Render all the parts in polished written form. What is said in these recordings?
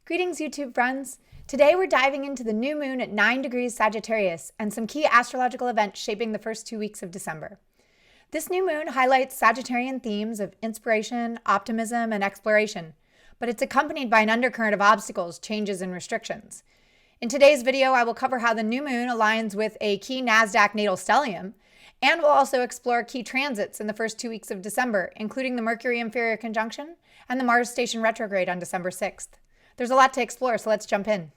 Greetings, YouTube friends. Today we're diving into the new moon at 9 degrees Sagittarius and some key astrological events shaping the first 2 weeks of December. This new moon highlights Sagittarian themes of inspiration, optimism, and exploration, but it's accompanied by an undercurrent of obstacles, changes, and restrictions. In today's video, I will cover how the new moon aligns with a key Nasdaq natal stellium, and we'll also explore key transits in the first 2 weeks of December, including the Mercury inferior conjunction and the Mars station retrograde on December 6th. There's a lot to explore, so let's jump in.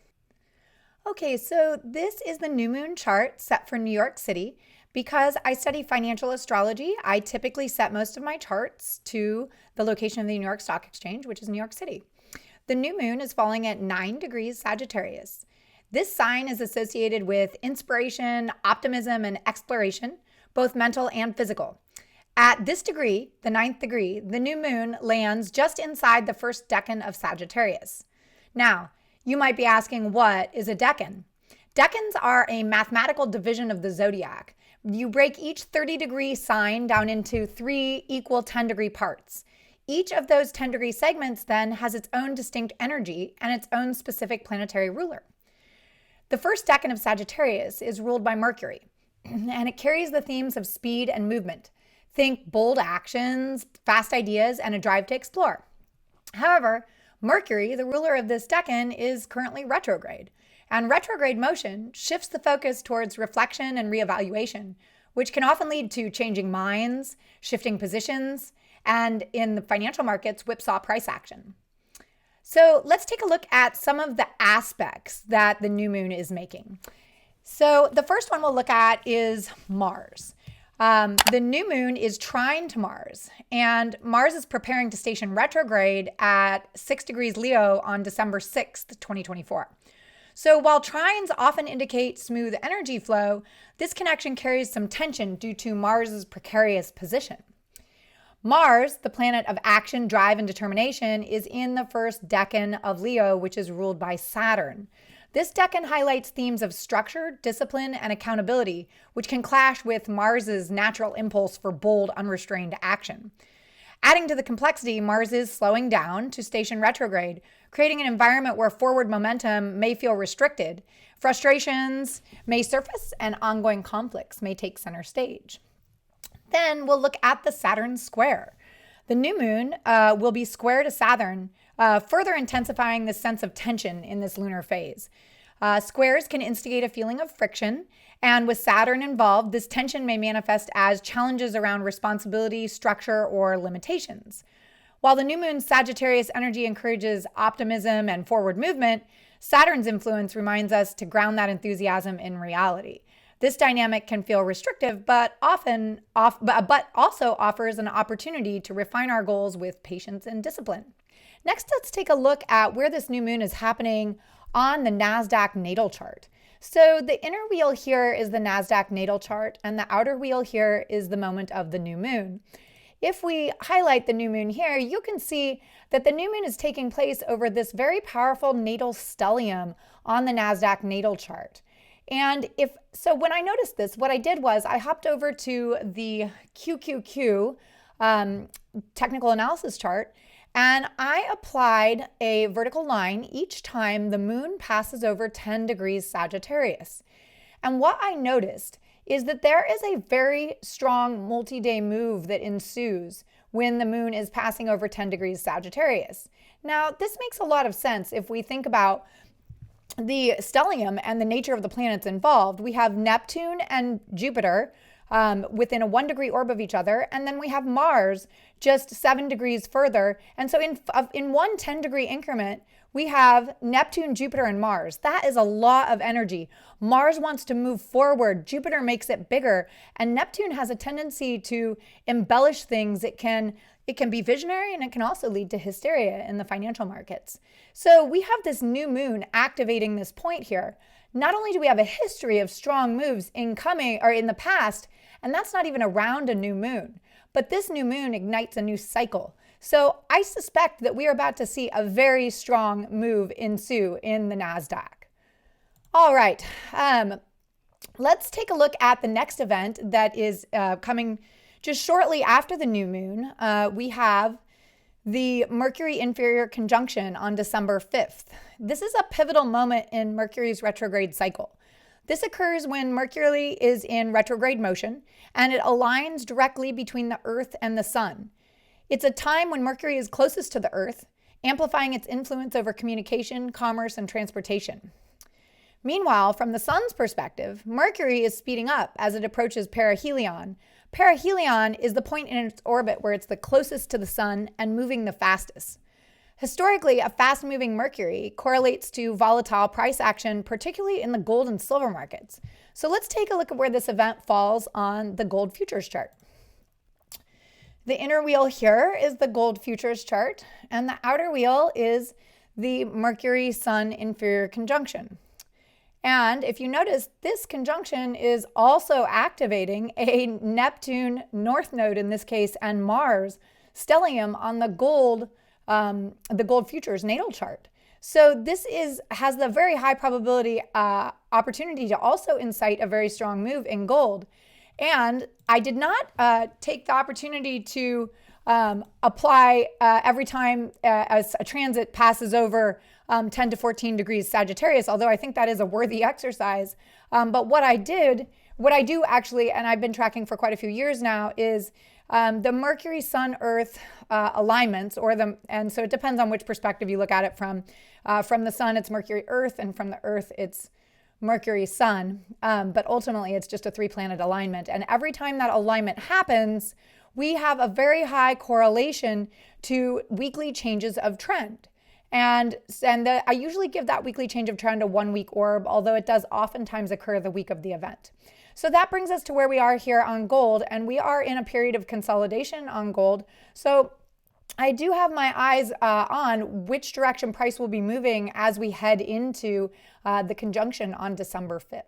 Okay, so this is the new moon chart set for New York City. Because I study financial astrology, I typically set most of my charts to the location of the New York Stock Exchange, which is New York City. The new moon is falling at 9 degrees Sagittarius. This sign is associated with inspiration, optimism, and exploration, both mental and physical. At this degree, the 9th degree, the new moon lands just inside the first decan of Sagittarius. Now, you might be asking, what is a decan? Decans are a mathematical division of the zodiac. You break each 30-degree sign down into 3 equal 10-degree parts. Each of those 10-degree segments then has its own distinct energy and its own specific planetary ruler. The first decan of Sagittarius is ruled by Mercury, and it carries the themes of speed and movement. Think bold actions, fast ideas, and a drive to explore. However, Mercury, the ruler of this decan, is currently retrograde, and retrograde motion shifts the focus towards reflection and reevaluation, which can often lead to changing minds, shifting positions, and in the financial markets, whipsaw price action. So let's take a look at some of the aspects that the new moon is making. So the first one we'll look at is Mars. The new moon is trine to Mars, and Mars is preparing to station retrograde at 6 degrees Leo on December 6th, 2024. So while trines often indicate smooth energy flow, this connection carries some tension due to Mars's precarious position. Mars, the planet of action, drive, and determination, is in the first decan of Leo, which is ruled by Saturn. This decan highlights themes of structure, discipline, and accountability, which can clash with Mars's natural impulse for bold, unrestrained action. Adding to the complexity, Mars is slowing down to station retrograde, creating an environment where forward momentum may feel restricted, frustrations may surface, and ongoing conflicts may take center stage. Then we'll look at the Saturn square. The new moon will be square to Saturn, further intensifying the sense of tension in this lunar phase. Squares can instigate a feeling of friction, and with Saturn involved, this tension may manifest as challenges around responsibility, structure, or limitations. While the new moon's Sagittarius energy encourages optimism and forward movement, Saturn's influence reminds us to ground that enthusiasm in reality. This dynamic can feel restrictive, but also offers an opportunity to refine our goals with patience and discipline. Next, let's take a look at where this new moon is happening on the Nasdaq natal chart. So the inner wheel here is the Nasdaq natal chart, and the outer wheel here is the moment of the new moon. If we highlight the new moon here, you can see that the new moon is taking place over this very powerful natal stellium on the Nasdaq natal chart. And when I noticed this, what I did was I hopped over to the QQQ technical analysis chart, and I applied a vertical line each time the moon passes over 10 degrees Sagittarius. And what I noticed is that there is a very strong multi-day move that ensues when the moon is passing over 10 degrees Sagittarius. Now, this makes a lot of sense if we think about the stellium and the nature of the planets involved. We have Neptune and Jupiter within a 1 degree orb of each other, and then we have Mars just 7 degrees further. And so in one 10-degree increment, we have Neptune, Jupiter, and Mars. That is a lot of energy. Mars wants to move forward. Jupiter makes it bigger, and Neptune has a tendency to embellish things. It can be visionary, and it can also lead to hysteria in the financial markets. So we have this new moon activating this point here. Not only do we have a history of strong moves in the past, and that's not even around a new moon, but this new moon ignites a new cycle. So I suspect that we are about to see a very strong move ensue in the Nasdaq. All right, let's take a look at the next event that is coming just shortly after the new moon. We have the Mercury inferior conjunction on December 5th. This is a pivotal moment in Mercury's retrograde cycle. This occurs when Mercury is in retrograde motion and it aligns directly between the Earth and the Sun. It's a time when Mercury is closest to the Earth, amplifying its influence over communication, commerce, and transportation. Meanwhile, from the Sun's perspective, Mercury is speeding up as it approaches perihelion. Perihelion is the point in its orbit where it's the closest to the Sun and moving the fastest. Historically, a fast-moving Mercury correlates to volatile price action, particularly in the gold and silver markets. So let's take a look at where this event falls on the gold futures chart. The inner wheel here is the gold futures chart, and the outer wheel is the Mercury-Sun inferior conjunction. And if you notice, this conjunction is also activating a Neptune north node in this case, and Mars stellium on the gold futures natal chart. So this has the very high probability opportunity to also incite a very strong move in gold. And I did not take the opportunity to apply every time as a transit passes over 10 to 14 degrees Sagittarius, although I think that is a worthy exercise. But what I do actually, and I've been tracking for quite a few years now, is the Mercury, Sun, Earth alignments, and so it depends on which perspective you look at it from. From the Sun, it's Mercury, Earth, and from the Earth, it's Mercury, Sun. But ultimately, it's just a 3-planet alignment. And every time that alignment happens, we have a very high correlation to weekly changes of trend. And I usually give that weekly change of trend a 1-week orb, although it does oftentimes occur the week of the event. So that brings us to where we are here on gold, and we are in a period of consolidation on gold. So I do have my eyes on which direction price will be moving as we head into the conjunction on December 5th.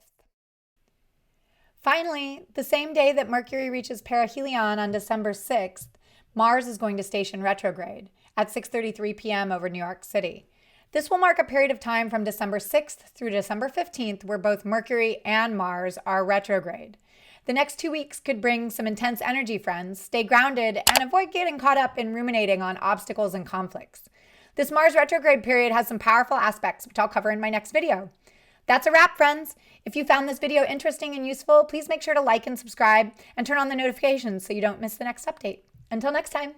Finally, the same day that Mercury reaches perihelion on December 6th, Mars is going to station retrograde at 6:33 p.m. over New York City. This will mark a period of time from December 6th through December 15th where both Mercury and Mars are retrograde. The next 2 weeks could bring some intense energy, friends. Stay grounded and avoid getting caught up in ruminating on obstacles and conflicts. This Mars retrograde period has some powerful aspects, which I'll cover in my next video. That's a wrap, friends. If you found this video interesting and useful, please make sure to like and subscribe and turn on the notifications so you don't miss the next update. Until next time.